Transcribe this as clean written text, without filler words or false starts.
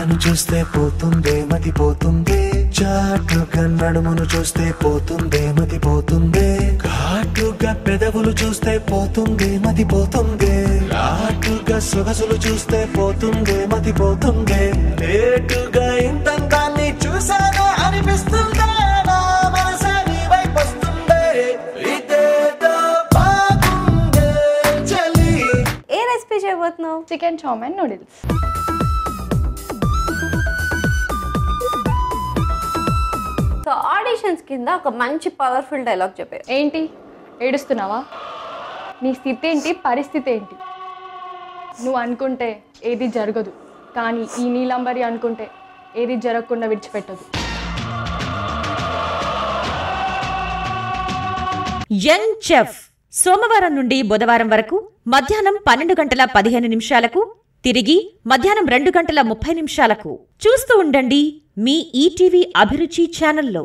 పిల్లను చూస్తే పోతుందే మతి పోతుందే, చాటుగా నడుమును చూస్తే పోతుందే మతి పోతుందే, ఘాటుగా పెదవులు చూస్తే పోతుందే మతి పోతుందే, ఘాటుగా సొగసులు చూస్తే పోతుందే మతి పోతుందే, లేటుగా ఇంతంతాన్ని చూసానే అనిపిస్తుందే, నా మనసే నీ వైపు వస్తుందే, ఇదేదో బాగుందే చలి. ఏ రెసిపీ చేయబోతున్నావు? Chicken chow mein noodles. So auditions కింద ఒక మంచి పవర్ఫుల్ డైలాగ్ చెప్పారు. ఏంటి ఏడుస్తున్నావా? నీ స్థితి ఏంటి, పరిస్థితి ఏంటి? నువ్వు అనుకుంటే ఏది జరగదు, కానీ ఈ నీలంబరి అనుకుంటే ఏది జరగకుండా విడిచిపెట్టదు. యంగ్ చెఫ్ సోమవారం నుండి బుధవారం వరకు మధ్యాహ్నం 12:15 తిరిగి మధ్యాహ్నం 2:30 చూస్తూ ఉండండి మీ ఈటీవీ అభిరుచి ఛానల్లో.